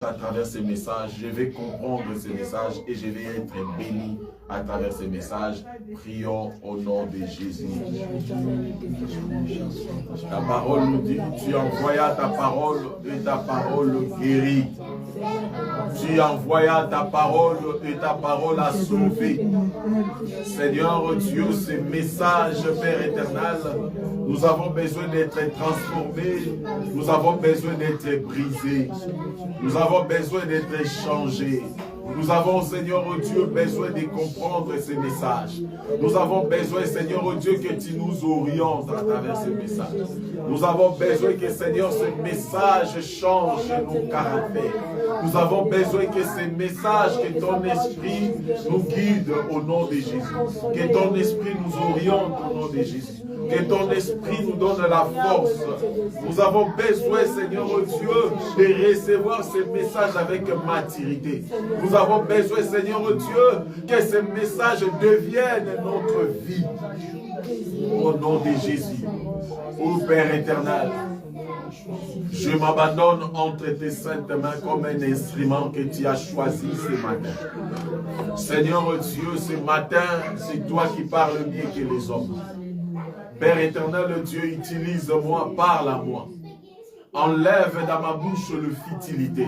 à travers ces messages, je vais comprendre ces messages et je vais être béni à travers ces messages. Prions au nom de Jésus. Ta parole nous dit, tu envoyas ta parole et ta parole guérit. Tu envoyas ta parole et ta parole a sauvé. Seigneur Dieu, ces messages, Père éternel, nous avons besoin d'être transformés, nous avons besoin d'être brisés, nous avons besoin d'être changés. Nous avons, Seigneur Dieu, besoin de comprendre ces messages. Nous avons besoin, Seigneur Dieu, que tu nous orientes à travers ces messages. Nous avons besoin que, Seigneur, ce message change nos caractères. Nous avons besoin que ces messages, que ton esprit nous guide au nom de Jésus. Que ton esprit nous oriente au nom de Jésus. Que ton esprit nous donne la force. Nous avons besoin, Seigneur Dieu, de recevoir ces messages avec maturité. Nous avons besoin, Seigneur Dieu, que ces messages deviennent notre vie. Au nom de Jésus. Ô Père éternel, je m'abandonne entre tes saintes mains comme un instrument que tu as choisi ce matin. Seigneur Dieu, ce matin, c'est toi qui parles mieux que les hommes. Père éternel, Dieu, utilise-moi, parle à moi. Enlève dans ma bouche le futilité.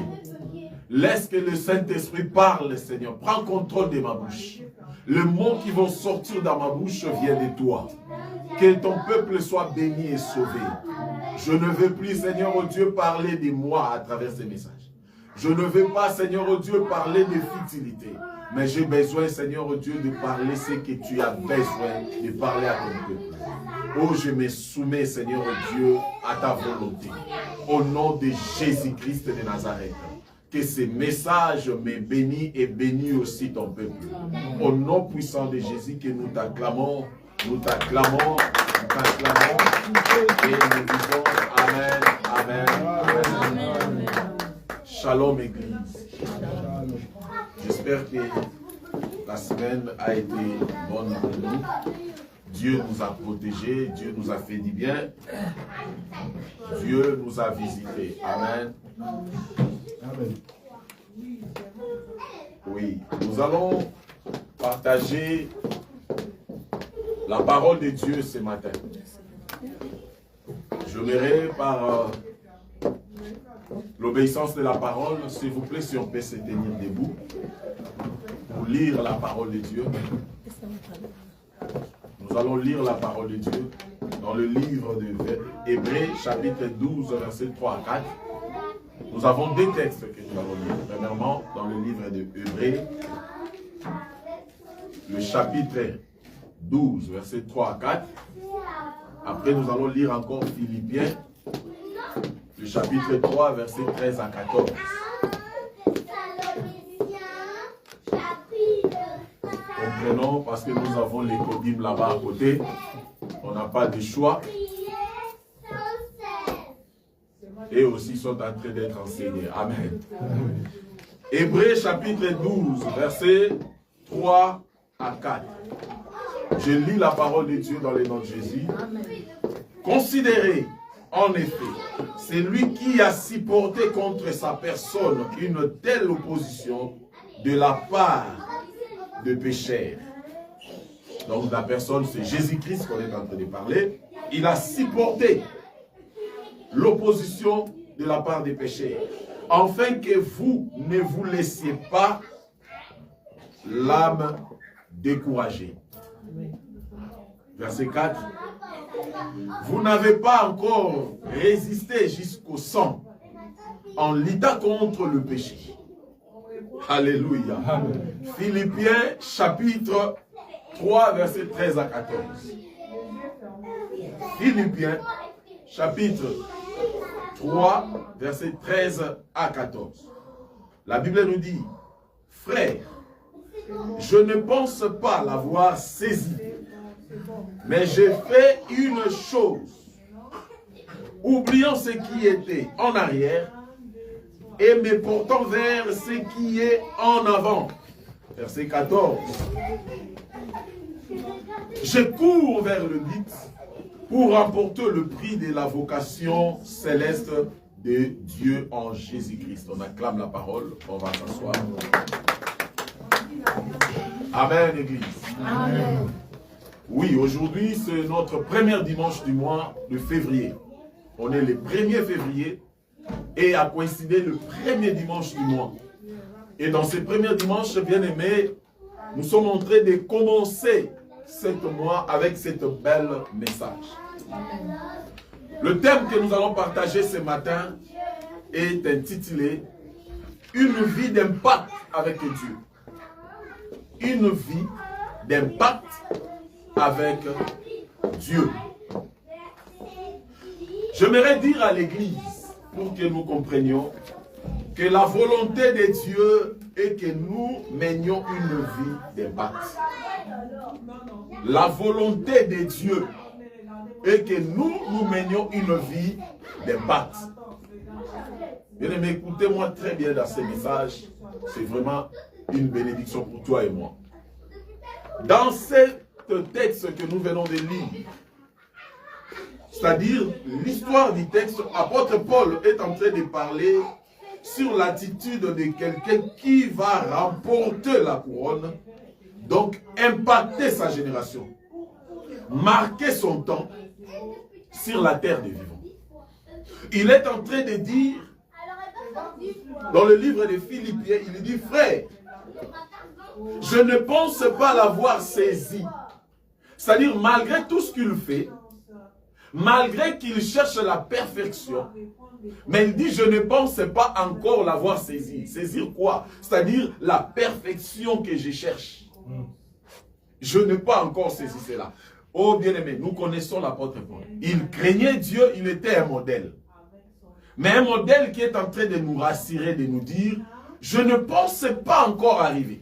Laisse que le Saint-Esprit parle, Seigneur. Prends contrôle de ma bouche. Les mots qui vont sortir dans ma bouche viennent de toi. Que ton peuple soit béni et sauvé. Je ne veux plus, Seigneur Dieu, parler de moi à travers ces messages. Je ne veux pas, Seigneur Dieu, parler de futilité. Mais j'ai besoin, Seigneur Dieu, de parler ce que tu as besoin de parler à ton peuple. Oh, je me soumets, Seigneur Dieu, à ta volonté. Au nom de Jésus-Christ de Nazareth. Que ces messages me bénissent et bénissent aussi ton peuple. Au nom puissant de Jésus que nous t'acclamons, nous t'acclamons, nous t'acclamons. Et nous disons Amen, Amen, Amen. Shalom Église. J'espère que la semaine a été bonne pour nous. Dieu nous a protégés, Dieu nous a fait du bien. Dieu nous a visités. Amen. Amen. Oui, nous allons partager la parole de Dieu ce matin. Je verrai par l'obéissance de la parole, s'il vous plaît, si on peut se tenir debout pour lire la parole de Dieu. Nous allons lire la parole de Dieu dans le livre de Hébreux, chapitre 12, versets 3 à 4. Nous avons deux textes que nous allons lire. Premièrement, dans le livre de Hébreux, le chapitre 12, versets 3 à 4. Après, nous allons lire encore Philippiens, le chapitre 3, versets 13 à 14. Comprenons, parce que nous avons les codimes là-bas à côté. On n'a pas de choix. Et aussi sont en train d'être enseignés. Amen. Hébreux chapitre 12, versets 3 à 4. Je lis la parole de Dieu dans le nom de Jésus. Considérez, en effet, c'est lui qui a supporté contre sa personne une telle opposition de la part de pécheurs. Donc la personne, c'est Jésus-Christ qu'on est en train de parler. Il a supporté l'opposition de la part des pécheurs, afin que vous ne vous laissiez pas l'âme découragée. Verset 4. Vous n'avez pas encore résisté jusqu'au sang en luttant contre le péché. Alléluia. Amen. Philippiens chapitre 3, verset 13 à 14. Philippiens chapitre 3, verset 13 à 14. La Bible nous dit, frères, je ne pense pas l'avoir saisi, mais j'ai fait une chose, oubliant ce qui était en arrière et me portant vers ce qui est en avant. Verset 14. Je cours vers le but pour remporter le prix de la vocation céleste de Dieu en Jésus-Christ. On acclame la parole, on va s'asseoir. Amen, Église. Amen. Oui, aujourd'hui, c'est notre premier dimanche du mois de février. On est le 1er février et a coïncidé le premier dimanche du mois. Et dans ce premier dimanche, bien aimé, nous sommes en train de commencer ce mois avec cette belle message. Le thème que nous allons partager ce matin est intitulé « Une vie d'impact avec Dieu ». Une vie d'impact avec Dieu. J'aimerais dire à l'Église, pour que nous comprenions, que la volonté de Dieu est que nous menions une vie d'impact. La volonté de Dieu est que nous menions une vie d'impact. Bien aimé, écoutez-moi très bien dans ce message. C'est vraiment une bénédiction pour toi et moi. Dans ce texte que nous venons de lire, c'est-à-dire l'histoire du texte, l'apôtre Paul est en train de parler sur l'attitude de quelqu'un qui va remporter la couronne, donc impacter sa génération, marquer son temps sur la terre des vivants. Il est en train de dire, dans le livre de Philippiens, il dit, frère, je ne pense pas l'avoir saisi. C'est-à-dire, malgré tout ce qu'il fait, malgré qu'il cherche la perfection, mais il dit, je ne pense pas encore l'avoir saisi. Saisir quoi? C'est-à-dire, la perfection que je cherche. Je n'ai pas encore saisi cela. Oh bien-aimé, nous connaissons l'apôtre Paul. Il craignait Dieu, il était un modèle. Mais un modèle qui est en train de nous rassurer, de nous dire, je ne pense pas encore arriver.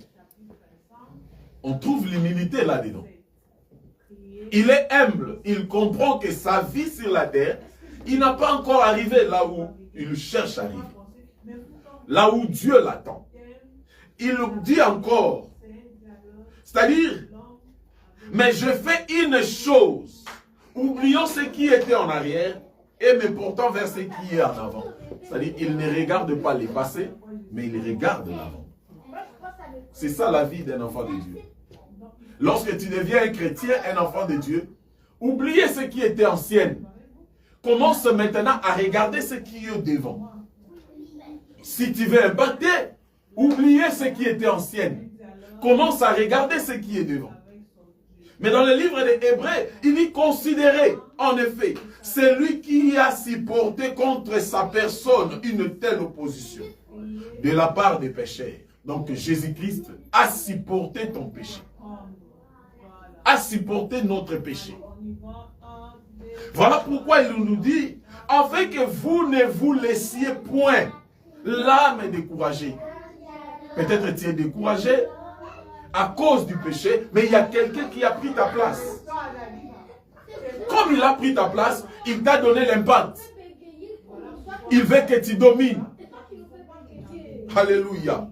On trouve l'humilité là-dedans. Il est humble, il comprend que sa vie sur la terre, il n'a pas encore arrivé là où il cherche à arriver. Là où Dieu l'attend. Il dit encore, c'est-à-dire, mais je fais une chose, oublions ce qui était en arrière et me portant vers ce qui est en avant. C'est-à-dire, il ne regarde pas les passés, mais il regarde l'avant. C'est ça la vie d'un enfant de Dieu. Lorsque tu deviens un chrétien, un enfant de Dieu, oubliez ce qui était ancien. Commence maintenant à regarder ce qui est devant. Si tu veux impacter, oubliez ce qui était ancien. Commence à regarder ce qui est devant. Mais dans le livre des Hébreux, il dit considérez, en effet, celui qui a supporté contre sa personne une telle opposition de la part des pécheurs. Donc Jésus-Christ a supporté ton péché. A supporté notre péché. Voilà pourquoi il nous dit, afin que vous ne vous laissiez point l'âme découragée. Peut-être tu es découragé à cause du péché, mais il y a quelqu'un qui a pris ta place. Comme il a pris ta place, il t'a donné l'impact. Il veut que tu domines. Alléluia.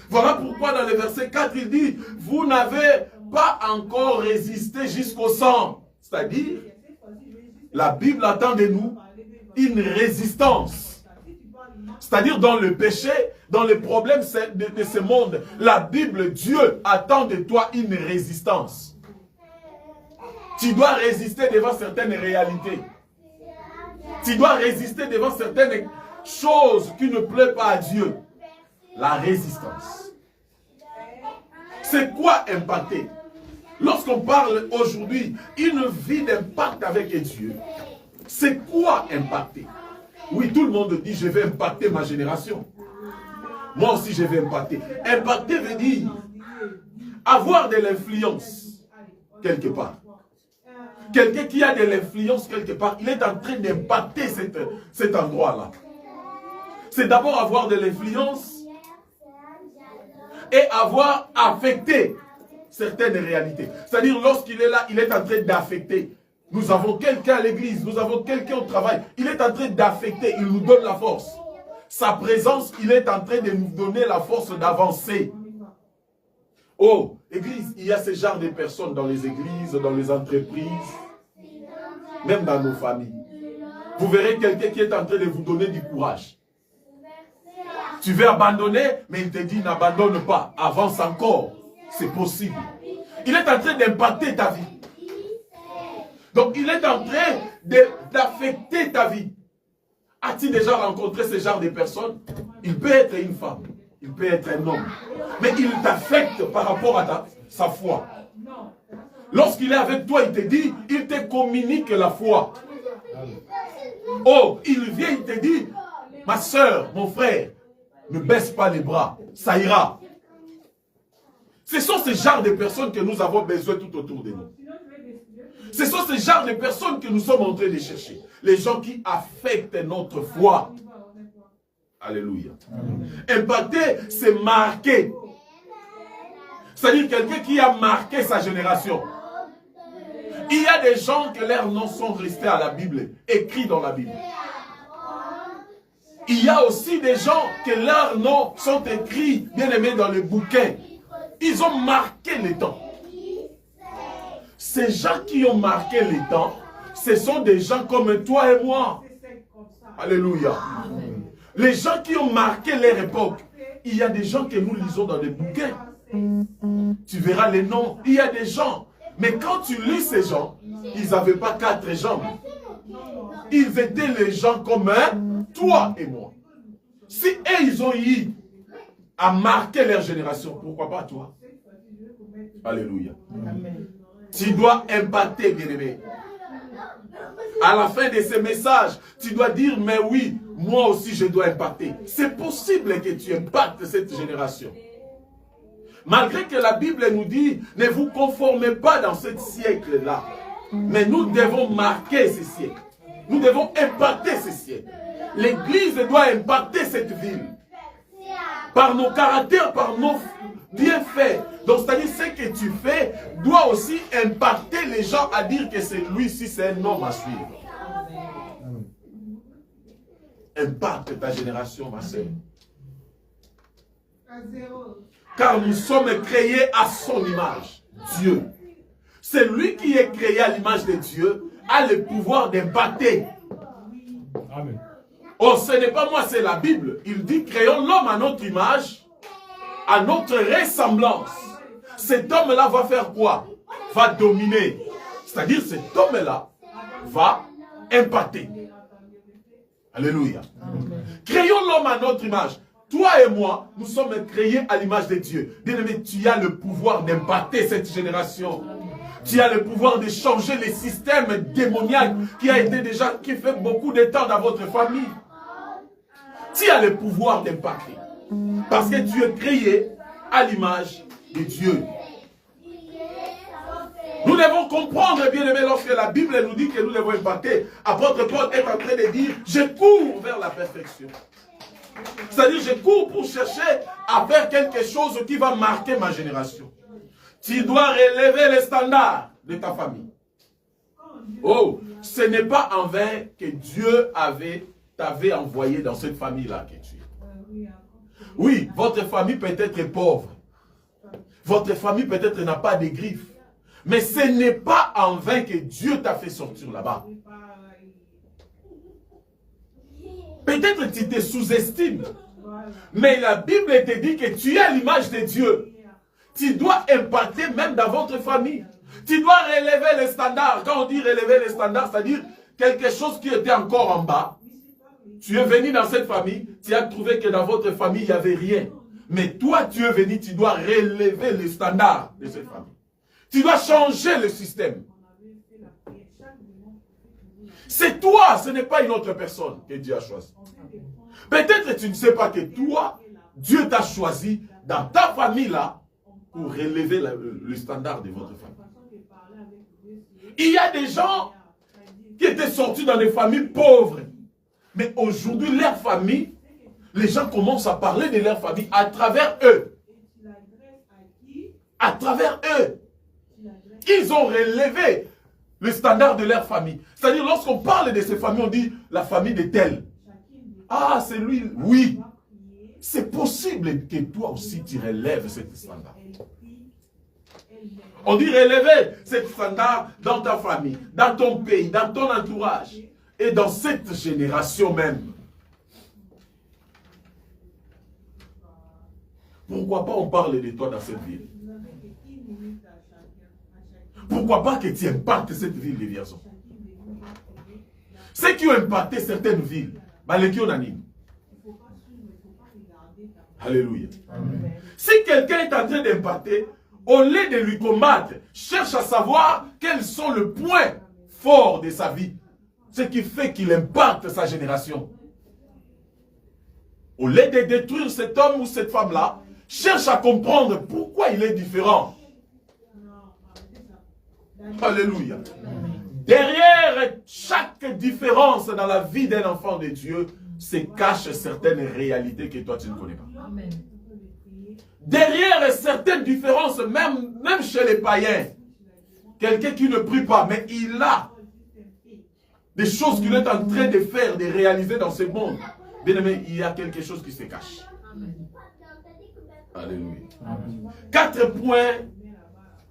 Voilà pourquoi dans le verset 4, il dit, vous n'avez pas encore résisté jusqu'au sang. C'est-à-dire, la Bible attend de nous une résistance. C'est-à-dire dans le péché, dans les problèmes de ce monde, la Bible, Dieu attend de toi une résistance. Tu dois résister devant certaines réalités. Tu dois résister devant certaines choses qui ne plaisent pas à Dieu. La résistance. C'est quoi impacter? Lorsqu'on parle aujourd'hui une vie d'impact avec Dieu, c'est quoi impacter? Oui, tout le monde dit je vais impacter ma génération. Moi aussi je vais impacter. Impacter veut dire avoir de l'influence quelque part. Quelqu'un qui a de l'influence quelque part, il est en train d'impacter cet endroit-là. C'est d'abord avoir de l'influence et avoir affecté certaines réalités. C'est-à-dire, lorsqu'il est là, il est en train d'affecter. Nous avons quelqu'un à l'église, nous avons quelqu'un au travail. Il est en train d'affecter, il nous donne la force. Sa présence, il est en train de nous donner la force d'avancer. Oh, église, il y a ce genre de personnes dans les églises, dans les entreprises, même dans nos familles. Vous verrez quelqu'un qui est en train de vous donner du courage. Tu veux abandonner, mais il te dit n'abandonne pas, avance encore. C'est possible. Il est en train d'impacter ta vie. Donc il est en train d'affecter ta vie. As-tu déjà rencontré ce genre de personnes? Il peut être une femme, il peut être un homme, mais il t'affecte par rapport à sa foi. Lorsqu'il est avec toi, il te dit, il te communique la foi. Oh, il vient, il te dit, ma soeur, mon frère, ne baisse pas les bras, ça ira. Ce sont ces genres de personnes que nous avons besoin tout autour de nous. Ce sont ces genres de personnes que nous sommes en train de chercher. Les gens qui affectent notre foi. Alléluia. Impacter, c'est marquer. C'est-à-dire quelqu'un qui a marqué sa génération. Il y a des gens que leurs noms sont restés à la Bible, écrits dans la Bible. Il y a aussi des gens que leurs noms sont écrits, bien aimés, dans les bouquins. Ils ont marqué les temps. Ces gens qui ont marqué les temps, ce sont des gens comme toi et moi. Alléluia. Les gens qui ont marqué leur époque, il y a des gens que nous lisons dans les bouquins. Tu verras les noms. Il y a des gens. Mais quand tu lis ces gens, ils n'avaient pas 4 jambes. Ils étaient les gens comme toi et moi. Si eux, ils ont eu à marquer leur génération, pourquoi pas toi? Alléluia. Amen. Tu dois impacter, bien-aimé. À la fin de ce message, tu dois dire, mais oui, moi aussi je dois impacter. C'est possible que tu impactes cette génération. Malgré que la Bible nous dit, ne vous conformez pas dans ce siècle-là. Mais nous devons marquer ce siècle. Nous devons impacter ce siècle. L'Église doit impacter cette ville. Par nos caractères, par nos bienfaits. Donc, c'est-à-dire, ce que tu fais doit aussi impacter les gens à dire que c'est lui-ci, c'est un homme à suivre. Impacte ta génération, ma sœur. Car nous sommes créés à son image, Dieu. Celui qui est créé à l'image de Dieu a le pouvoir d'impacter. Amen. Oh, ce n'est pas moi, c'est la Bible. Il dit, créons l'homme à notre image, à notre ressemblance. Cet homme-là va faire quoi? Va dominer. C'est-à-dire, cet homme-là va impacter. Alléluia. Amen. Créons l'homme à notre image. Toi et moi, nous sommes créés à l'image de Dieu. Bien-aimé, tu as le pouvoir d'impacter cette génération. Tu as le pouvoir de changer les systèmes démoniaques qui fait beaucoup de temps dans votre famille. Tu as le pouvoir d'impacter. Parce que tu es créé à l'image de Dieu. Nous devons comprendre, bien aimé, lorsque la Bible nous dit que nous devons impacter. Apôtre Paul est en train de dire, je cours vers la perfection. C'est-à-dire, je cours pour chercher à faire quelque chose qui va marquer ma génération. Tu dois relever les standards de ta famille. Oh, ce n'est pas en vain que Dieu t'avait envoyé dans cette famille-là que tu es. Oui, votre famille peut être pauvre. Votre famille peut-être n'a pas de griffes. Mais ce n'est pas en vain que Dieu t'a fait sortir là-bas. Peut-être tu te sous-estimes. Mais la Bible te dit que tu es à l'image de Dieu. Tu dois impacter même dans votre famille. Tu dois relever les standards. Quand on dit relever les standards, c'est-à-dire quelque chose qui était encore en bas. Tu es venu dans cette famille, tu as trouvé que dans votre famille, il n'y avait rien. Mais toi, tu es venu, tu dois relever les standards de cette famille. Tu dois changer le système. C'est toi, ce n'est pas une autre personne que Dieu a choisi. Peut-être que tu ne sais pas que toi, Dieu t'a choisi dans ta famille là pour relever le standard de votre famille. Il y a des gens qui étaient sortis dans des familles pauvres. Mais aujourd'hui, leur famille, les gens commencent à parler de leur famille à travers eux. À travers eux. Ils ont relevé le standard de leur famille. C'est-à-dire, lorsqu'on parle de ces familles, on dit la famille de tel. Ah, c'est lui. Oui. C'est possible que toi aussi, tu relèves ce standard. On dit relever ce standard dans ta famille, dans ton pays, dans ton entourage. et dans cette génération même. Pourquoi pas on parle de toi dans cette ville? Pourquoi pas que tu impactes cette ville de Vierzon? Ceux qui ont impacté certaines villes, les qui ont animé. Alléluia. Amen. Si quelqu'un est en train d'impacter, au lieu de lui combattre, cherche à savoir quels sont les points forts de sa vie. Ce qui fait qu'il impacte sa génération. Au lieu de détruire cet homme ou cette femme-là, cherche à comprendre pourquoi il est différent. Alléluia. Derrière chaque différence dans la vie d'un enfant de Dieu, se cachent certaines réalités que toi tu ne connais pas. Amen. Derrière certaines différences, même chez les païens, quelqu'un qui ne prie pas, mais il a des choses qu'il est en train de faire, de réaliser dans ce monde. Bien aimé, il y a quelque chose qui se cache. Amen. Alléluia. Amen. 4 points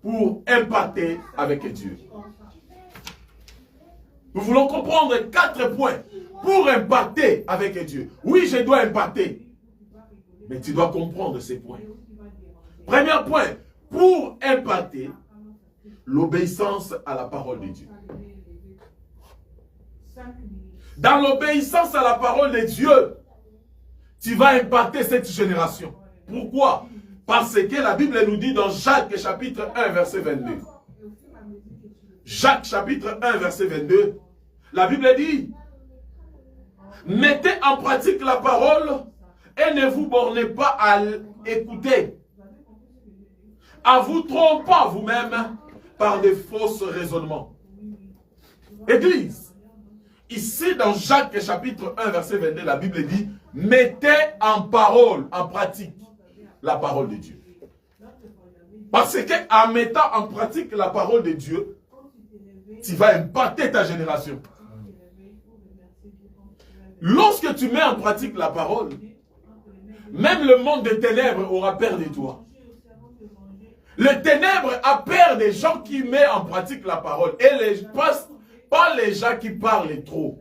pour impacter avec Dieu. Nous voulons comprendre 4 points pour impacter avec Dieu. Oui, je dois impacter. Mais tu dois comprendre ces points. Premier point, pour impacter, l'obéissance à la parole de Dieu. Dans l'obéissance à la parole de Dieu, tu vas impacter cette génération. Pourquoi? Parce que la Bible nous dit dans Jacques chapitre 1 verset 22. Jacques chapitre 1 verset 22. La Bible dit: mettez en pratique la parole et ne vous bornez pas à écouter, à vous trompant vous-même par des fausses raisonnements. Église, ici dans Jacques chapitre 1 verset 22, la Bible dit: mettez en parole, en pratique la parole de Dieu. Parce qu'en mettant en pratique la parole de Dieu, tu vas impacter ta génération. Lorsque tu mets en pratique la parole, même le monde des ténèbres aura peur de toi. Le ténèbre a peur des gens qui mettent en pratique la parole. Et pas les gens qui parlent trop,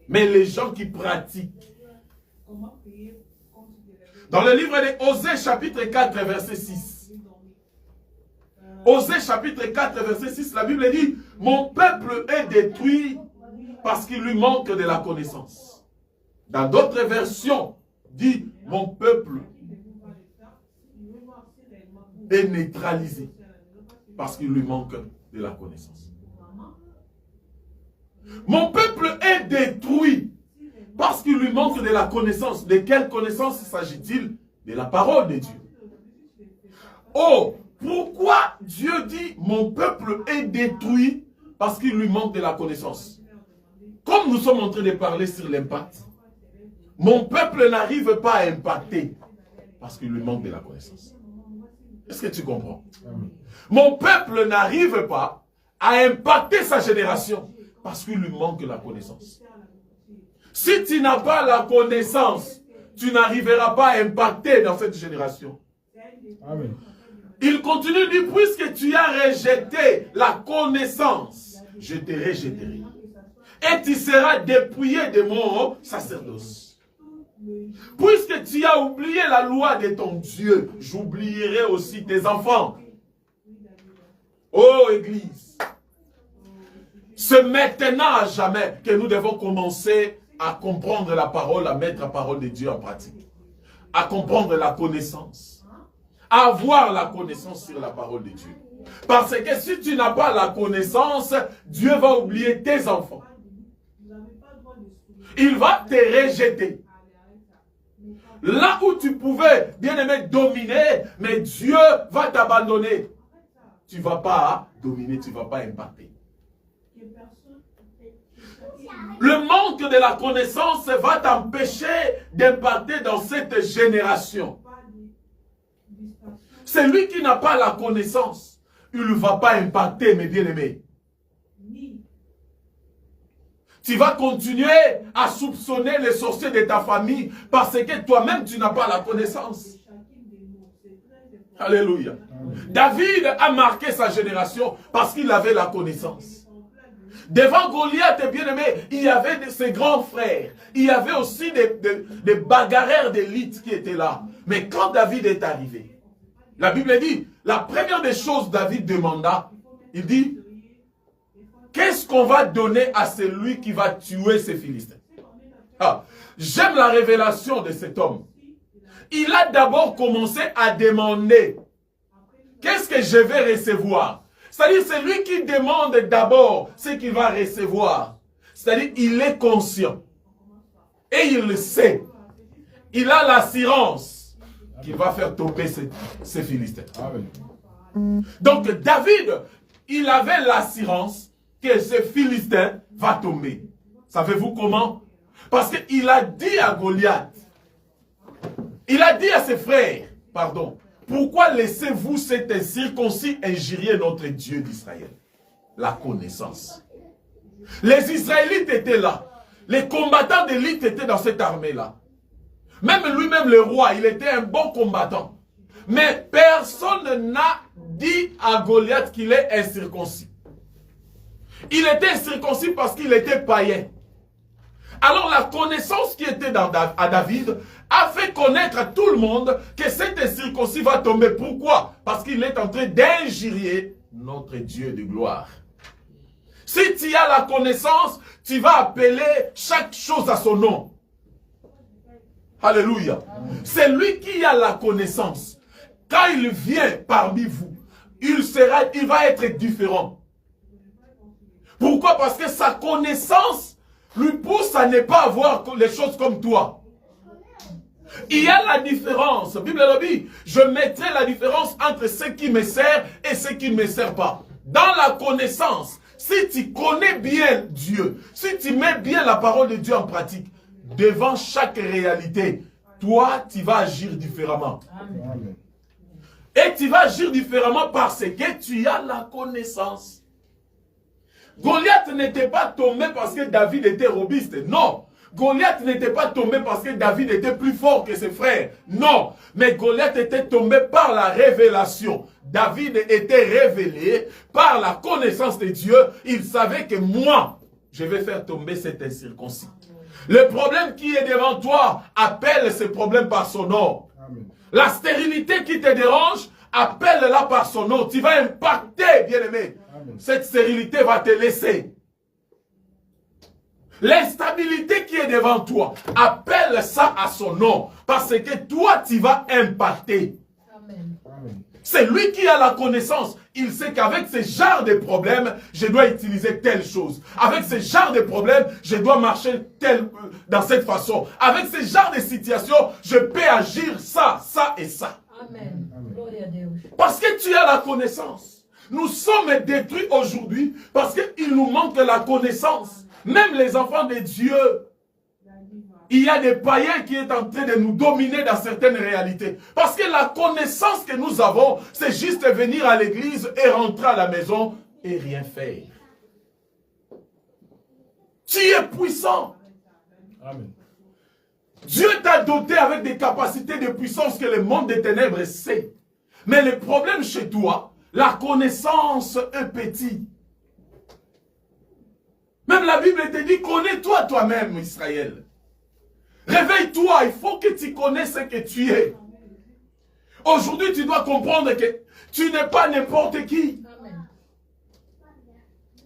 mais les gens qui pratiquent. Dans le livre de Osée chapitre 4 verset 6. Osée chapitre 4 verset 6, la Bible dit: mon peuple est détruit parce qu'il lui manque de la connaissance. Dans d'autres versions, dit: mon peuple est neutralisé parce qu'il lui manque de la connaissance. Mon peuple est détruit parce qu'il lui manque de la connaissance. De quelle connaissance s'agit-il? De la parole de Dieu. Oh, pourquoi Dieu dit: mon peuple est détruit parce qu'il lui manque de la connaissance? Comme nous sommes en train de parler sur l'impact, mon peuple n'arrive pas à impacter parce qu'il lui manque de la connaissance. Est-ce que tu comprends? Mon peuple n'arrive pas à impacter sa génération parce qu'il lui manque la connaissance. Si tu n'as pas la connaissance, tu n'arriveras pas à impacter dans cette génération. Amen. Il continue de dire: puisque tu as rejeté la connaissance, je te rejetterai. Et tu seras dépouillé de mon sacerdoce. Puisque tu as oublié la loi de ton Dieu, j'oublierai aussi tes enfants. Oh Église, c'est maintenant à jamais que nous devons commencer à comprendre la parole, à mettre la parole de Dieu en pratique. À comprendre la connaissance. À avoir la connaissance sur la parole de Dieu. Parce que si tu n'as pas la connaissance, Dieu va oublier tes enfants. Il va te rejeter. Là où tu pouvais, bien aimé, dominer, mais Dieu va t'abandonner. Tu ne vas pas dominer, tu ne vas pas impacter. Le manque de la connaissance va t'empêcher d'impacter dans cette génération. Celui qui n'a pas la connaissance, il ne va pas impacter, mes bien-aimés. Tu vas continuer à soupçonner les sorciers de ta famille parce que toi-même, tu n'as pas la connaissance. Alléluia. David a marqué sa génération parce qu'il avait la connaissance. Devant Goliath, bien aimé, il y avait ses grands frères. Il y avait aussi des bagarreurs d'élite qui étaient là. Mais quand David est arrivé, la Bible dit, la première des choses David demanda, il dit, qu'est-ce qu'on va donner à celui qui va tuer ces Philistins? Ah, j'aime la révélation de cet homme. Il a d'abord commencé à demander, qu'est-ce que je vais recevoir? C'est-à-dire, c'est lui qui demande d'abord ce qu'il va recevoir. C'est-à-dire, il est conscient. Et il le sait. Il a l'assurance qu'il va faire tomber ces Philistins. Donc, David, il avait l'assurance que ces Philistins vont tomber. Savez-vous comment? Parce qu'il a dit à Goliath, il a dit à ses frères, pardon, pourquoi laissez-vous cet incirconcis injurier notre Dieu d'Israël? La connaissance. Les Israélites étaient là. Les combattants d'élite étaient dans cette armée-là. Même lui-même, le roi, il était un bon combattant. Mais personne n'a dit à Goliath qu'il est incirconcis. Il était incirconcis parce qu'il était païen. Alors la connaissance qui était à David a fait connaître à tout le monde que cet incirconcis va tomber. Pourquoi? Parce qu'il est en train d'injurier notre Dieu de gloire. Si tu as la connaissance, tu vas appeler chaque chose à son nom. Alléluia. C'est lui qui a la connaissance. Quand il vient parmi vous, il va être différent. Pourquoi? Parce que sa connaissance lui pousse à ne pas voir les choses comme toi. Il y a la différence. La Bible le dit, je mettrai la différence entre ce qui me sert et ce qui ne me sert pas. Dans la connaissance, si tu connais bien Dieu, si tu mets bien la parole de Dieu en pratique, devant chaque réalité, toi, tu vas agir différemment. Amen. Et tu vas agir différemment parce que tu as la connaissance. Goliath n'était pas tombé parce que David était robuste. Non. Goliath n'était pas tombé parce que David était plus fort que ses frères. Non. Mais Goliath était tombé par la révélation. David était révélé par la connaissance de Dieu. Il savait que moi, je vais faire tomber cet incirconcis. Le problème qui est devant toi, appelle ce problème par son nom. Amen. La stérilité qui te dérange, appelle-la par son nom. Tu vas impacter, bien-aimé. Cette stérilité va te laisser. L'instabilité qui est devant toi, appelle ça à son nom. Parce que toi, tu vas impacter. Amen. C'est lui qui a la connaissance. Il sait qu'avec ce genre de problèmes, je dois utiliser telle chose. Avec ce genre de problèmes, je dois marcher dans cette façon. Avec ce genre de situation, je peux agir ça, ça et ça. Amen. Parce que tu as la connaissance. Nous sommes détruits aujourd'hui parce qu'il nous manque la connaissance. Même les enfants de Dieu, il y a des païens qui sont en train de nous dominer dans certaines réalités. Parce que la connaissance que nous avons, c'est juste venir à l'église et rentrer à la maison et rien faire. Tu es puissant. Amen. Dieu t'a doté avec des capacités de puissance que le monde des ténèbres sait. Mais le problème chez toi, la connaissance est petite. Même la Bible te dit, connais-toi toi-même, Israël. Réveille-toi, il faut que tu connaisses ce que tu es. Aujourd'hui, tu dois comprendre que tu n'es pas n'importe qui. Amen.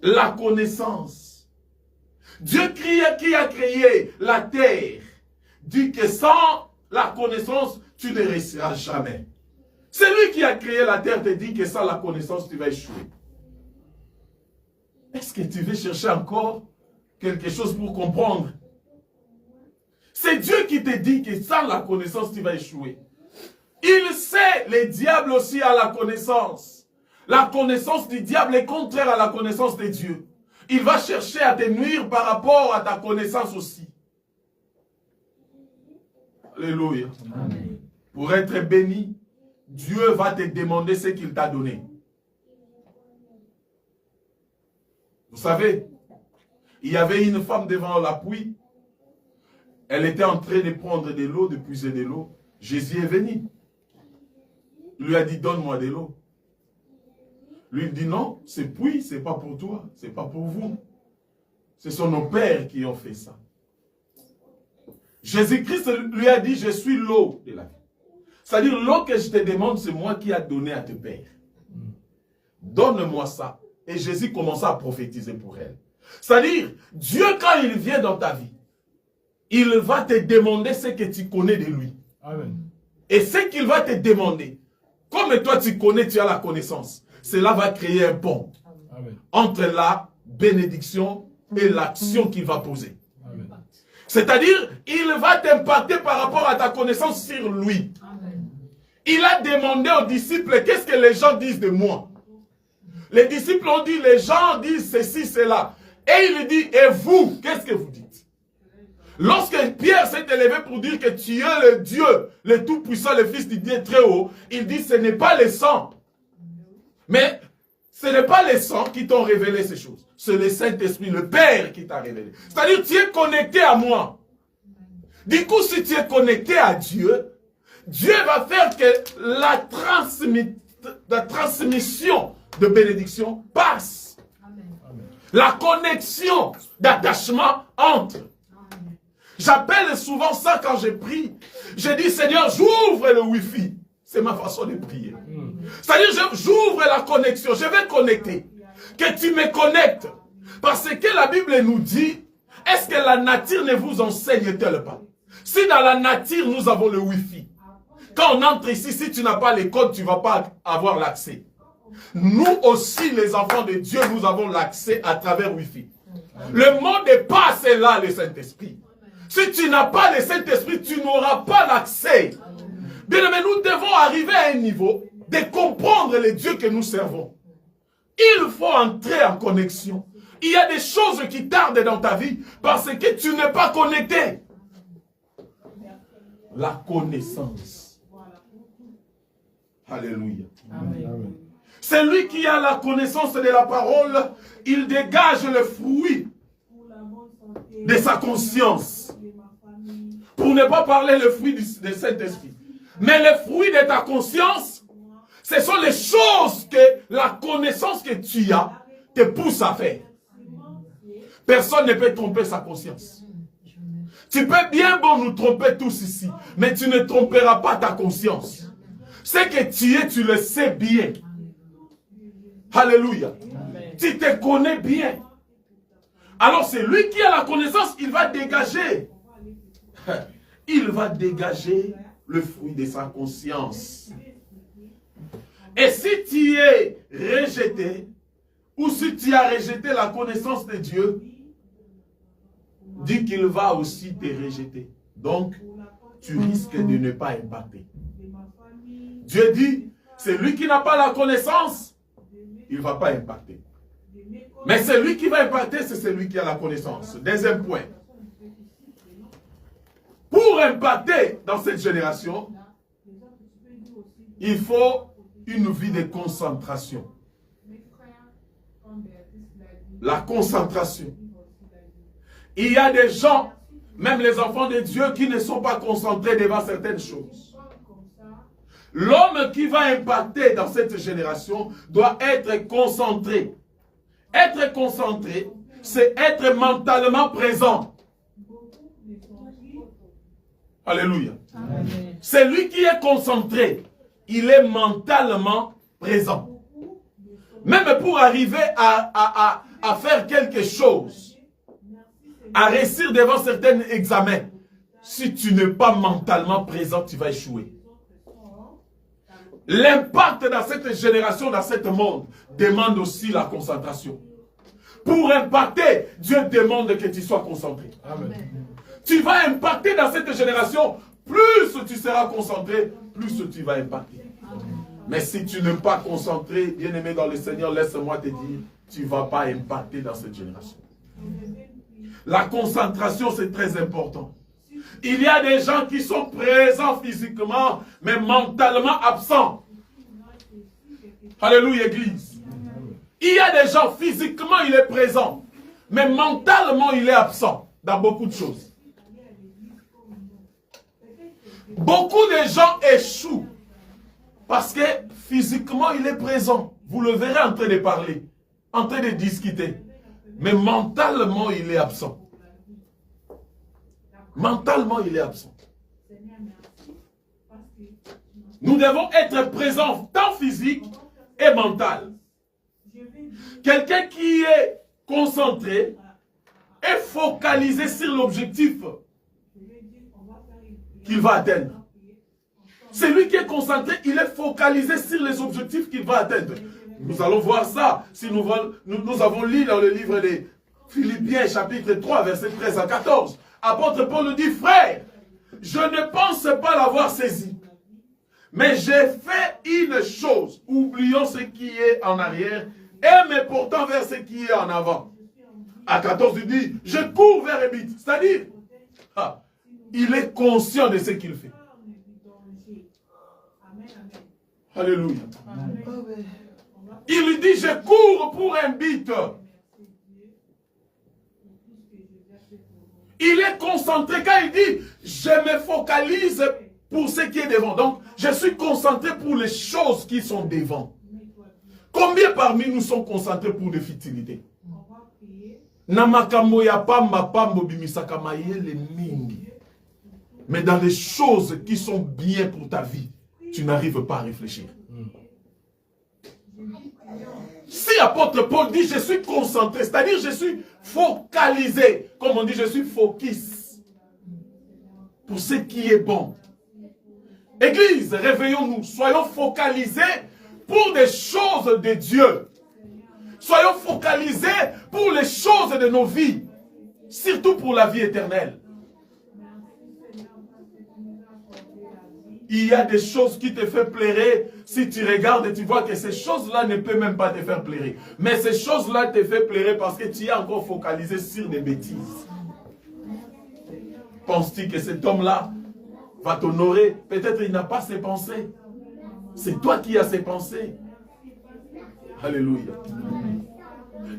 La connaissance. Dieu qui a créé la terre dit que sans la connaissance, tu ne réussiras jamais. C'est lui qui a créé la terre te dit que sans la connaissance, tu vas échouer. Est-ce que tu veux chercher encore quelque chose pour comprendre? C'est Dieu qui te dit que sans la connaissance, tu vas échouer. Il sait, le diable aussi a la connaissance. La connaissance du diable est contraire à la connaissance de Dieu. Il va chercher à te nuire par rapport à ta connaissance aussi. Alléluia. Amen. Pour être béni, Dieu va te demander ce qu'il t'a donné. Vous savez, il y avait une femme devant la puits. Elle était en train de prendre de l'eau, de puiser de l'eau. Jésus est venu. Il lui a dit, donne-moi de l'eau. Lui dit, non, ce puits, ce n'est pas pour toi, ce n'est pas pour vous. Ce sont nos pères qui ont fait ça. Jésus-Christ lui a dit, je suis l'eau de la vie. C'est-à-dire, l'eau que je te demande, c'est moi qui a donné à tes pères. Donne-moi ça. Et Jésus commença à prophétiser pour elle. C'est-à-dire, Dieu, quand il vient dans ta vie, il va te demander ce que tu connais de lui. Amen. Et ce qu'il va te demander, comme toi tu connais, tu as la connaissance, cela va créer un pont. Amen. Entre la bénédiction et l'action qu'il va poser. Amen. C'est-à-dire, il va t'impacter par rapport à ta connaissance sur lui. Amen. Il a demandé aux disciples, qu'est-ce que les gens disent de moi? Les disciples ont dit, les gens disent ceci, cela. Et il dit, et vous, qu'est-ce que vous dites? Lorsque Pierre s'est élevé pour dire que tu es le Dieu, le Tout-Puissant, le Fils du Dieu très haut, il dit, ce n'est pas les sangs. Mais ce n'est pas les sangs qui t'ont révélé ces choses. C'est le Saint-Esprit, le Père qui t'a révélé. C'est-à-dire, tu es connecté à moi. Du coup, si tu es connecté à Dieu, Dieu va faire que la transmission de bénédiction passe. Amen. La connexion d'attachement entre. J'appelle souvent ça quand je prie. Je dis, Seigneur, j'ouvre le Wi-Fi. C'est ma façon de prier. C'est-à-dire, j'ouvre la connexion. Je vais connecter. Que tu me connectes. Parce que la Bible nous dit, est-ce que la nature ne vous enseigne-t-elle pas? Si dans la nature, nous avons le Wi-Fi. Quand on entre ici, si tu n'as pas les codes, tu ne vas pas avoir l'accès. Nous aussi, les enfants de Dieu, nous avons l'accès à travers Wi-Fi. Le mot de passe est là, le Saint-Esprit. Si tu n'as pas le Saint-Esprit, tu n'auras pas l'accès. Bien aimé, nous devons arriver à un niveau de comprendre les dieux que nous servons. Il faut entrer en connexion. Il y a des choses qui tardent dans ta vie parce que tu n'es pas connecté. La connaissance. Alléluia. Amen. Celui qui a la connaissance de la parole, il dégage le fruit de sa conscience. Pour ne pas parler le fruit du Saint-Esprit. Mais le fruit de ta conscience, ce sont les choses que la connaissance que tu as te pousse à faire. Personne ne peut tromper sa conscience. Tu peux bien nous tromper tous ici, mais tu ne tromperas pas ta conscience. Ce que tu es, tu le sais bien. Alléluia. Tu te connais bien. Alors c'est lui qui a la connaissance, il va dégager. Il va dégager le fruit de sa conscience. Et si tu es rejeté, ou si tu as rejeté la connaissance de Dieu, dis qu'il va aussi te rejeter. Donc, tu risques de ne pas impacter. Dieu dit, celui qui n'a pas la connaissance, il ne va pas impacter. Mais celui qui va impacter, c'est celui qui a la connaissance. Deuxième point. Pour impacter dans cette génération, il faut une vie de concentration. La concentration. Il y a des gens, même les enfants de Dieu, qui ne sont pas concentrés devant certaines choses. L'homme qui va impacter dans cette génération doit être concentré. Être concentré, c'est être mentalement présent. Alléluia. Celui qui est concentré, il est mentalement présent. Même pour arriver à faire quelque chose, à réussir devant certains examens, si tu n'es pas mentalement présent, tu vas échouer. L'impact dans cette génération, dans ce monde, demande aussi la concentration. Pour impacter, Dieu demande que tu sois concentré. Amen. Tu vas impacter dans cette génération, plus tu seras concentré, plus tu vas impacter. Mais si tu n'es pas concentré, bien-aimé dans le Seigneur, laisse-moi te dire, tu ne vas pas impacter dans cette génération. La concentration, c'est très important. Il y a des gens qui sont présents physiquement, mais mentalement absents. Alléluia, Église. Il y a des gens, physiquement, il est présent, mais mentalement, il est absent dans beaucoup de choses. Beaucoup de gens échouent parce que physiquement, il est présent. Vous le verrez en train de parler, en train de discuter. Mais mentalement, il est absent. Mentalement, il est absent. Nous devons être présents tant physique et mental. Quelqu'un qui est concentré et focalisé sur l'objectif qu'il va atteindre. Celui qui est concentré, il est focalisé sur les objectifs qu'il va atteindre. Nous allons voir ça si nous avons lu dans le livre des Philippiens, chapitre 3, versets 13 à 14. Apôtre Paul nous dit, frère, je ne pense pas l'avoir saisi, mais j'ai fait une chose, oublions ce qui est en arrière et me portant vers ce qui est en avant. À 14, il dit, je cours vers le but. C'est-à-dire, il est conscient de ce qu'il fait. Alléluia. Il lui dit, je cours pour un but. Il est concentré quand il dit, je me focalise pour ce qui est devant. Donc, je suis concentré pour les choses qui sont devant. Combien parmi nous sont concentrés pour des futilités? Mais dans les choses qui sont bien pour ta vie, tu n'arrives pas à réfléchir. Si l'apôtre Paul dit je suis concentré, c'est-à-dire je suis focalisé, comme on dit je suis focus pour ce qui est bon. Église, réveillons-nous, soyons focalisés pour des choses de Dieu. Soyons focalisés pour les choses de nos vies, surtout pour la vie éternelle. Il y a des choses qui te font plaire. Si tu regardes et tu vois que ces choses-là ne peuvent même pas te faire plaire. Mais ces choses-là te font plaire parce que tu es encore focalisé sur des bêtises. Penses-tu que cet homme-là va t'honorer? Peut-être il n'a pas ses pensées. C'est toi qui as ses pensées. Alléluia.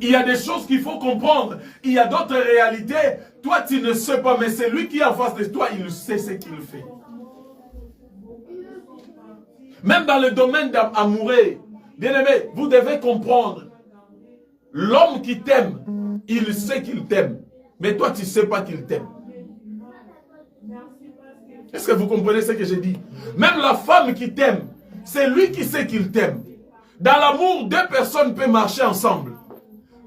Il y a des choses qu'il faut comprendre. Il y a d'autres réalités. Toi, tu ne sais pas, mais c'est lui qui est en face de toi, il sait ce qu'il fait. Même dans le domaine amoureux, bien-aimé, vous devez comprendre. L'homme qui t'aime, il sait qu'il t'aime. Mais toi, tu ne sais pas qu'il t'aime. Est-ce que vous comprenez ce que j'ai dit? Même la femme qui t'aime, c'est lui qui sait qu'il t'aime. Dans l'amour, deux personnes peuvent marcher ensemble.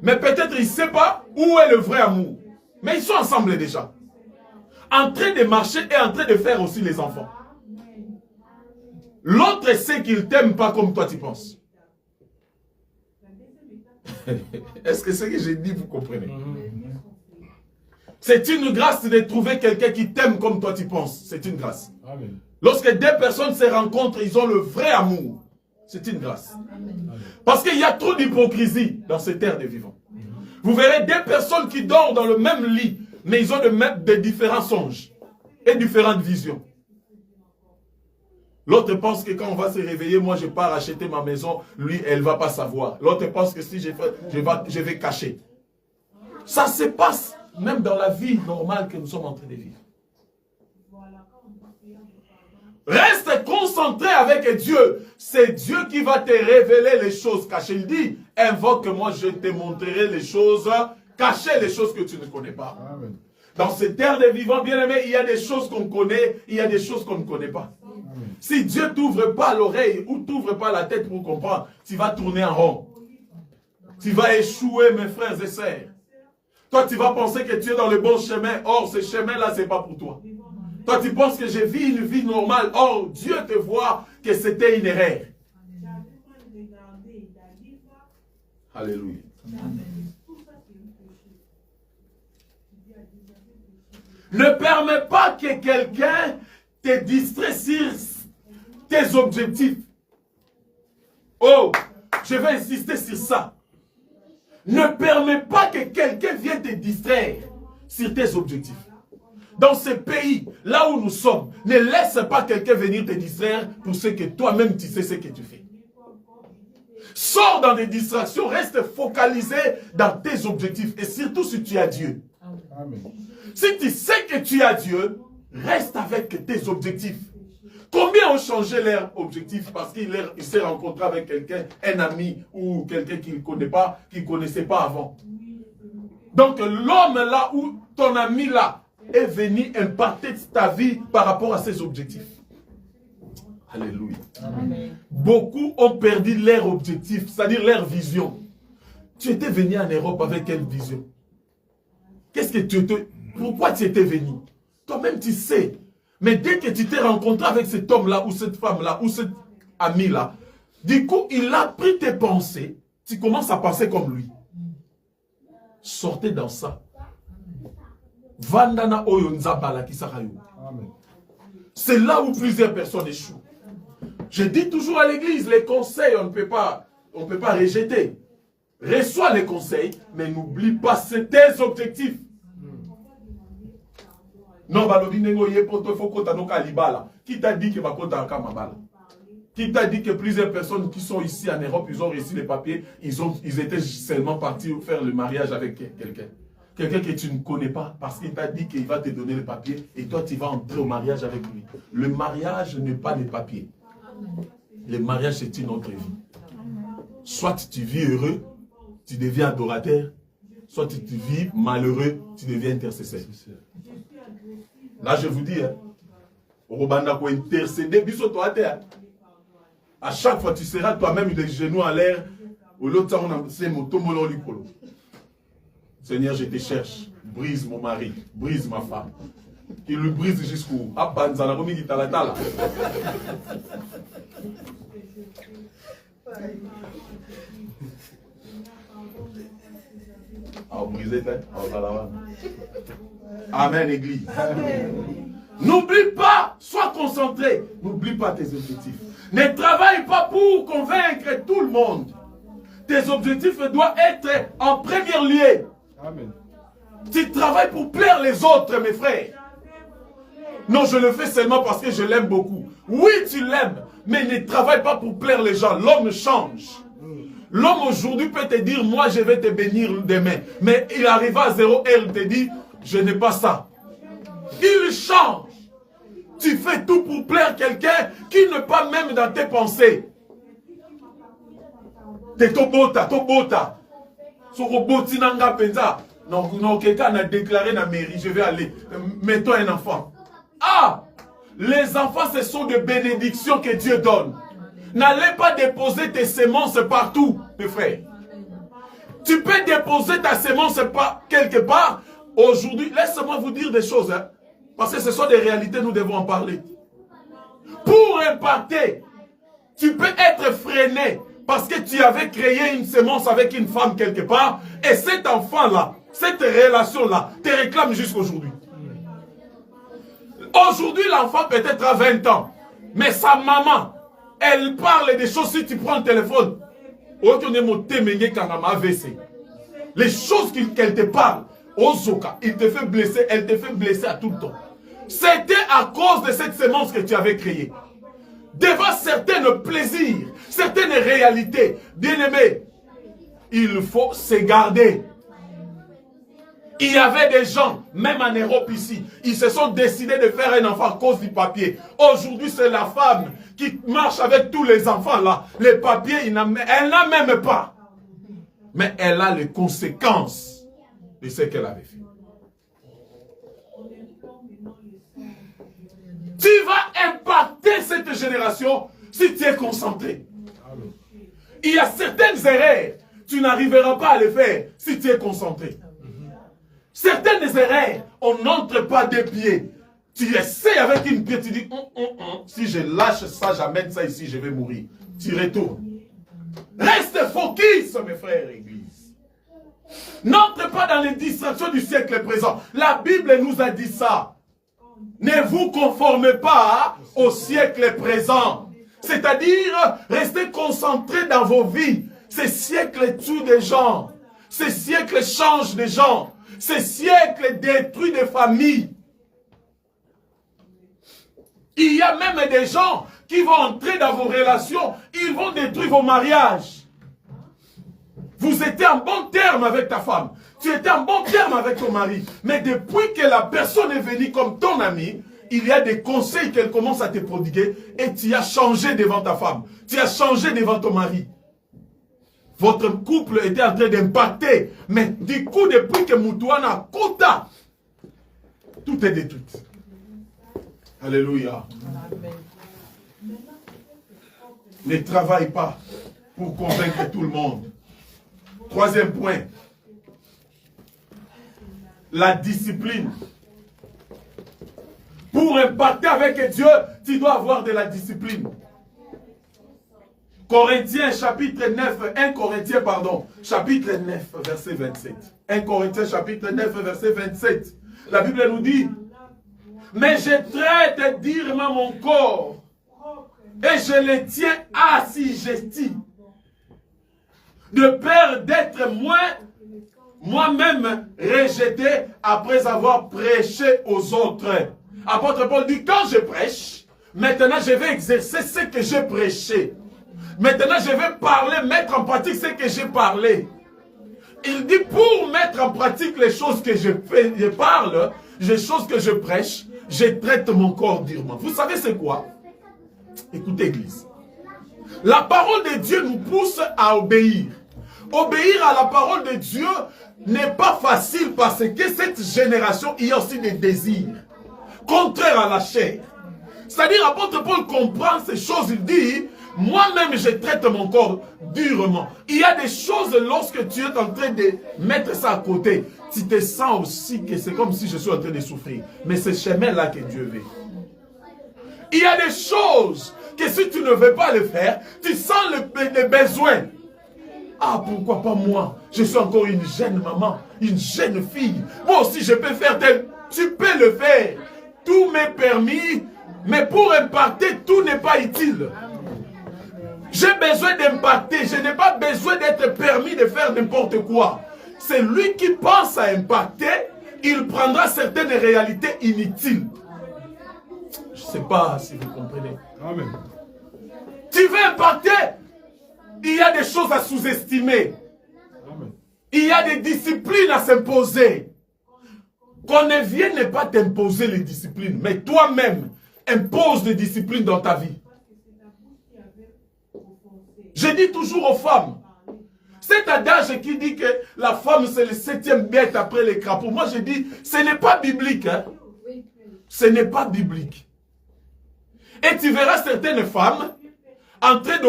Mais peut-être il ne sait pas où est le vrai amour. Mais ils sont ensemble déjà. En train de marcher et en train de faire aussi les enfants. L'autre sait qu'il ne t'aime pas comme toi tu penses. Est-ce que ce que j'ai dit, vous comprenez? C'est une grâce de trouver quelqu'un qui t'aime comme toi tu penses. C'est une grâce. Amen. Lorsque deux personnes se rencontrent, ils ont le vrai amour. C'est une grâce. Amen. Parce qu'il y a trop d'hypocrisie dans cette terre des vivants. Vous verrez deux personnes qui dorment dans le même lit, mais ils ont de différents songes et différentes visions. L'autre pense que quand on va se réveiller, moi je pars acheter ma maison, lui, elle ne va pas savoir. L'autre pense que si je vais cacher. Ça se passe même dans la vie normale que nous sommes en train de vivre. Reste concentré avec Dieu. C'est Dieu qui va te révéler les choses cachées. Il dit, invoque-moi, je te montrerai les choses cachées, les choses que tu ne connais pas. Amen. Dans cette terre des vivants, bien aimés, il y a des choses qu'on connaît, il y a des choses qu'on ne connaît pas. Amen. Si Dieu t'ouvre pas l'oreille ou t'ouvre pas la tête pour comprendre, tu vas tourner en rond. Tu vas échouer, mes frères et sœurs. Toi, tu vas penser que tu es dans le bon chemin. Or, ce chemin-là, ce n'est pas pour toi. Toi, tu penses que je vis une vie normale. Or, Dieu te voit que c'était une erreur. Alléluia. Ne permets pas que quelqu'un te distrait sur tes objectifs. Oh, je vais insister sur ça. Ne permets pas que quelqu'un vienne te distraire sur tes objectifs. Dans ce pays, là où nous sommes, ne laisse pas quelqu'un venir te distraire pour ce que toi-même tu sais ce que tu fais. Sors dans des distractions, reste focalisé dans tes objectifs et surtout si tu as Dieu. Amen. Si tu sais que tu as Dieu, reste avec tes objectifs. Combien ont changé leur objectif parce qu'il s'est rencontré avec quelqu'un, un ami ou quelqu'un qu'il ne connaît pas, qu'il ne connaissait pas avant. Donc l'homme là où ton ami là est venu impacter ta vie par rapport à ses objectifs. Alléluia. Amen. Beaucoup ont perdu leur objectif, c'est-à-dire leur vision. Tu étais venu en Europe avec quelle vision? Qu'est-ce que tu étais... Pourquoi tu étais venu? Toi-même tu sais. Mais dès que tu t'es rencontré avec cet homme-là, ou cette femme-là, ou cet ami-là, du coup, il a pris tes pensées, tu commences à penser comme lui. Sortez dans ça. Vandana oyo nzabala kisakayo. C'est là où plusieurs personnes échouent. Je dis toujours à l'église, les conseils, on ne peut pas rejeter. Reçois les conseils, mais n'oublie pas tes objectifs. Non, qui t'a dit que qui t'a dit que plusieurs personnes qui sont ici en Europe, ils ont reçu les papiers, ils étaient seulement partis faire le mariage avec quelqu'un. Quelqu'un que tu ne connais pas parce qu'il t'a dit qu'il va te donner les papiers et toi tu vas entrer au mariage avec lui. Le mariage n'est pas les papiers. Le mariage c'est une autre vie. Soit tu vis heureux, tu deviens adorateur, soit tu vis malheureux, tu deviens intercesseur. Là je vous dis, intercéder, à chaque fois tu seras toi-même les genoux en l'air, au l'autre temps on a c'est moto molon lipolo. Seigneur, je te cherche. Brise mon mari. Brise ma femme. Il le brise jusqu'où? Ah, amen, Église. N'oublie pas, sois concentré. N'oublie pas tes objectifs. Ne travaille pas pour convaincre tout le monde. Tes objectifs doivent être en premier lieu. Amen. Tu travailles pour plaire les autres, mes frères. Non, je le fais seulement parce que je l'aime beaucoup. Oui, tu l'aimes, mais ne travaille pas pour plaire les gens. L'homme change. L'homme aujourd'hui peut te dire, moi je vais te bénir demain. Mais il arriva à 0 et il te dit, je n'ai pas ça. Il change. Tu fais tout pour plaire quelqu'un qui n'est pas même dans tes pensées. T'es tobota. Non, quelqu'un a déclaré dans la mairie, je vais aller, mettons un enfant. Ah, les enfants, ce sont des bénédictions que Dieu donne. N'allez pas déposer tes semences partout, mes frères. Tu peux déposer ta semence quelque part. Aujourd'hui, laissez-moi vous dire des choses, hein, parce que ce sont des réalités, nous devons en parler. Pour impacter, tu peux être freiné parce que tu avais créé une semence avec une femme quelque part, et cet enfant-là, cette relation-là, te réclame jusqu'aujourd'hui. Aujourd'hui, l'enfant peut-être à 20 ans, mais sa maman, elle parle des choses, si tu prends le téléphone, les choses qu'elle te parle, il te fait blesser, elle te fait blesser à tout le temps. C'était à cause de cette semence que tu avais créée. Devant certains plaisirs, certaines réalités, bien-aimés, il faut se garder. Il y avait des gens, même en Europe ici, ils se sont décidés de faire un enfant à cause du papier. Aujourd'hui, c'est la femme qui marche avec tous les enfants là. Les papiers, elle n'a même pas. Mais elle a les conséquences de ce qu'elle avait fait. Tu vas impacter cette génération si tu es concentré. Il y a certaines erreurs, tu n'arriveras pas à les faire si tu es concentré. Certaines erreurs, on n'entre pas des pieds. Tu essaies avec une pied, tu dis, si je lâche ça, j'amène ça ici, je vais mourir. Tu retournes. Reste focus, mes frères, Église. N'entre pas dans les distractions du siècle présent. La Bible nous a dit ça. Ne vous conformez pas au siècle présent. C'est-à-dire, restez concentrés dans vos vies. Ces siècles tuent des gens. Ces siècles changent des gens. Ces siècles détruisent des familles. Il y a même des gens qui vont entrer dans vos relations. Ils vont détruire vos mariages. Vous étiez en bon terme avec ta femme. Tu étais en bon terme avec ton mari. Mais depuis que la personne est venue comme ton ami, il y a des conseils qu'elle commence à te prodiguer et tu as changé devant ta femme. Tu as changé devant ton mari. Votre couple était en train d'impacter. Mais du coup, depuis que Moutouana Kota, tout est détruit. Alléluia. Ne travaille pas pour convaincre tout le monde. Troisième point. La discipline. Pour impacter avec Dieu, tu dois avoir de la discipline. Corinthiens chapitre 9, 1 Corinthiens pardon, chapitre 9 verset 27. 1 Corinthiens chapitre 9 verset 27. La Bible nous dit, mais je traite durement mon corps et je le tiens assujetti, de peur d'être moi-même rejeté après avoir prêché aux autres. Apôtre Paul dit, quand je prêche, maintenant je vais exercer ce que j'ai prêché. Maintenant je vais parler, mettre en pratique ce que j'ai parlé. Il dit, pour mettre en pratique les choses que je parle, les choses que je prêche, je traite mon corps durement. Vous savez c'est quoi? Écoutez, Église. La parole de Dieu nous pousse à obéir. Obéir à la parole de Dieu n'est pas facile parce que cette génération, il y a aussi des désirs contraires à la chair. C'est-à-dire, apôtre Paul comprend ces choses, il dit, moi-même je traite mon corps durement. Il y a des choses, lorsque tu es en train de mettre ça à côté, tu te sens aussi que c'est comme si je suis en train de souffrir. Mais c'est ce chemin-là que Dieu veut. Il y a des choses que si tu ne veux pas le faire, tu sens le besoin. Ah, pourquoi pas moi? Je suis encore une jeune maman, une jeune fille. Moi aussi, je peux faire tel. Tu peux le faire. Tout m'est permis, mais pour impacter, tout n'est pas utile. J'ai besoin d'impacter. Je n'ai pas besoin d'être permis de faire n'importe quoi. C'est lui qui pense à impacter, il prendra certaines réalités inutiles. Je ne sais pas si vous comprenez. Amen. Tu veux impacter? Il y a des choses à sous-estimer. Il y a des disciplines à s'imposer. Qu'on ne vienne pas t'imposer les disciplines, mais toi-même, impose des disciplines dans ta vie. Je dis toujours aux femmes, cet adage qui dit que la femme c'est le 7e bête après les crapauds, moi je dis, ce n'est pas biblique. Hein? Ce n'est pas biblique. Et tu verras certaines femmes en train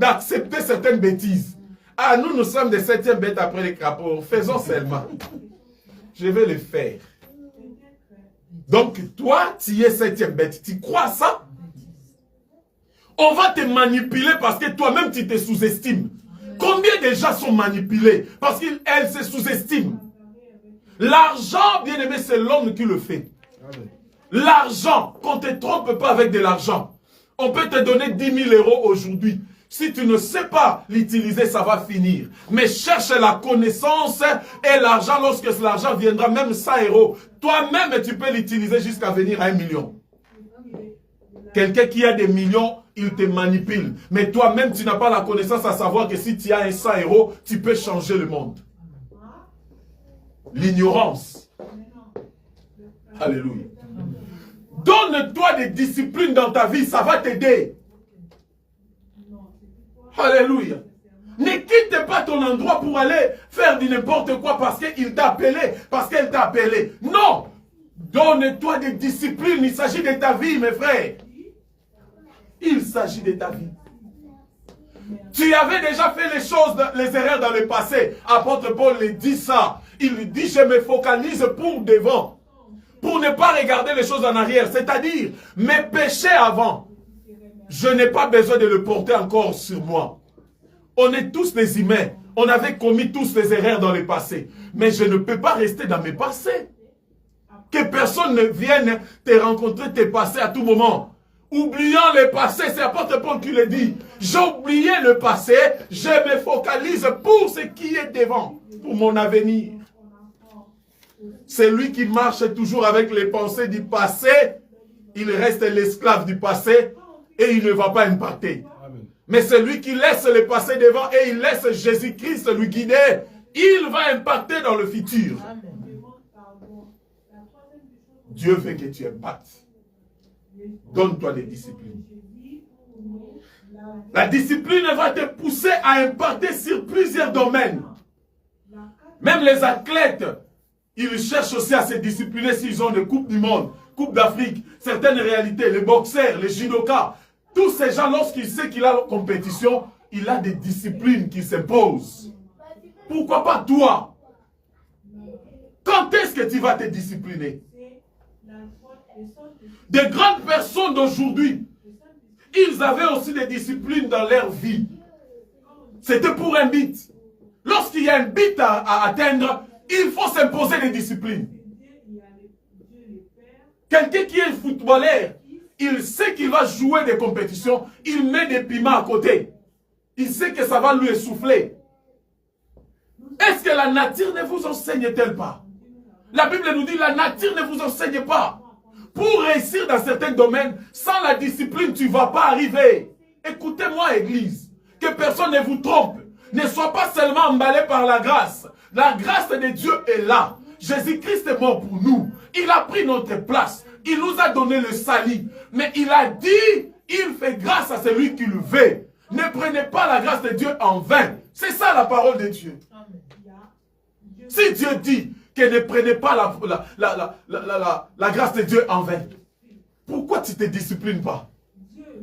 d'accepter certaines bêtises. Ah, nous sommes des 7e bêtes après les crapauds. Faisons seulement. Je vais le faire. Donc, toi, tu es 7e bête. Tu crois ça? On va te manipuler parce que toi-même, tu te sous-estimes. Combien de gens sont manipulés parce qu'elles se sous-estiment? L'argent, bien aimé, c'est l'homme qui le fait. L'argent, qu'on ne te trompe pas avec de l'argent. On peut te donner 10 000 € aujourd'hui. Si tu ne sais pas l'utiliser, ça va finir. Mais cherche la connaissance et l'argent, lorsque l'argent viendra, même 100 €. Toi-même, tu peux l'utiliser jusqu'à venir à 1 million. Quelqu'un qui a des millions, il te manipule. Mais toi-même, tu n'as pas la connaissance à savoir que si tu as un 100 €, tu peux changer le monde. L'ignorance. Alléluia. Donne-toi des disciplines dans ta vie, ça va t'aider. Alléluia. Ne quitte pas ton endroit pour aller faire du n'importe quoi parce qu'il t'a appelé, parce qu'elle t'a appelé. Non. Donne-toi des disciplines. Il s'agit de ta vie, mes frères. Il s'agit de ta vie. Tu avais déjà fait les choses, les erreurs dans le passé. Apôtre Paul le dit ça. Il dit, je me focalise pour devant. Pour ne pas regarder les choses en arrière. C'est-à-dire, mes péchés avant, je n'ai pas besoin de le porter encore sur moi. On est tous des humains. On avait commis tous des erreurs dans le passé. Mais je ne peux pas rester dans mes passés. Que personne ne vienne te rencontrer, te passer à tout moment. Oubliant le passé, c'est l'apôtre Paul qui le dit. J'ai oublié le passé, je me focalise pour ce qui est devant, pour mon avenir. C'est lui qui marche toujours avec les pensées du passé, il reste l'esclave du passé et il ne va pas impacter. Amen. Mais c'est lui qui laisse le passé devant et il laisse Jésus-Christ lui guider, il va impacter dans le futur. Amen. Dieu veut que tu impactes. Donne-toi des disciplines. La discipline va te pousser à imparter sur plusieurs domaines. Même les athlètes, ils cherchent aussi à se discipliner s'ils ont des coupes du monde, Coupe d'Afrique, certaines réalités, les boxeurs, les judokas. Tous ces gens, lorsqu'il sait qu'il a la compétition, il a des disciplines qui s'imposent. Pourquoi pas toi? Quand est-ce que tu vas te discipliner? Des grandes personnes d'aujourd'hui, ils avaient aussi des disciplines dans leur vie. C'était pour un but. Lorsqu'il y a un but à atteindre, il faut s'imposer des disciplines. Quelqu'un qui est footballeur, il sait qu'il va jouer des compétitions, il met des piments à côté. Il sait que ça va lui essouffler. Est-ce que la nature ne vous enseigne-t-elle pas? La Bible nous dit, la nature ne vous enseigne pas. Pour réussir dans certains domaines, sans la discipline, tu ne vas pas arriver. Écoutez-moi, Église, que personne ne vous trompe. Ne sois pas seulement emballé par la grâce. La grâce de Dieu est là. Jésus-Christ est mort pour nous. Il a pris notre place. Il nous a donné le salut. Mais il a dit, il fait grâce à celui qui le veut. Ne prenez pas la grâce de Dieu en vain. C'est ça la parole de Dieu. Si Dieu dit que ne prenez pas la grâce de Dieu en vain, pourquoi tu ne te disciplines pas?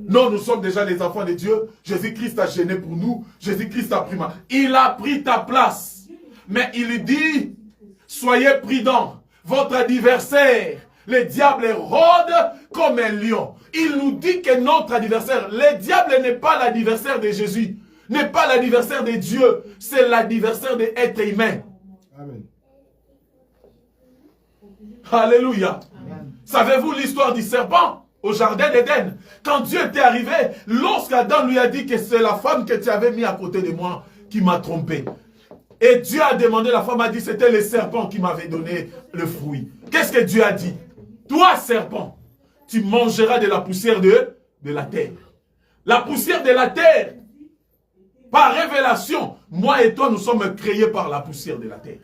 Non, nous sommes déjà les enfants de Dieu. Jésus-Christ a gêné pour nous. Jésus-Christ a pris il a pris ta place. Mais il dit, soyez prudents. Votre adversaire, le diable rôde comme un lion. Il nous dit que notre adversaire, le diable n'est pas l'adversaire de Jésus, n'est pas l'adversaire de Dieu, c'est l'adversaire de l'être humain. Amen. Alléluia. Savez-vous l'histoire du serpent au jardin d'Éden? Quand Dieu était arrivé, lorsqu'Adam lui a dit que c'est la femme que tu avais mis à côté de moi qui m'a trompé. Et Dieu a demandé, la femme a dit, c'était le serpent qui m'avait donné le fruit. Qu'est-ce que Dieu a dit? Toi, serpent, tu mangeras de la poussière de la terre. La poussière de la terre, par révélation, moi et toi, nous sommes créés par la poussière de la terre.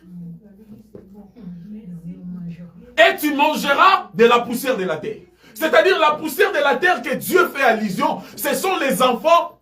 Et tu mangeras de la poussière de la terre. C'est-à-dire la poussière de la terre que Dieu fait allusion, ce sont les enfants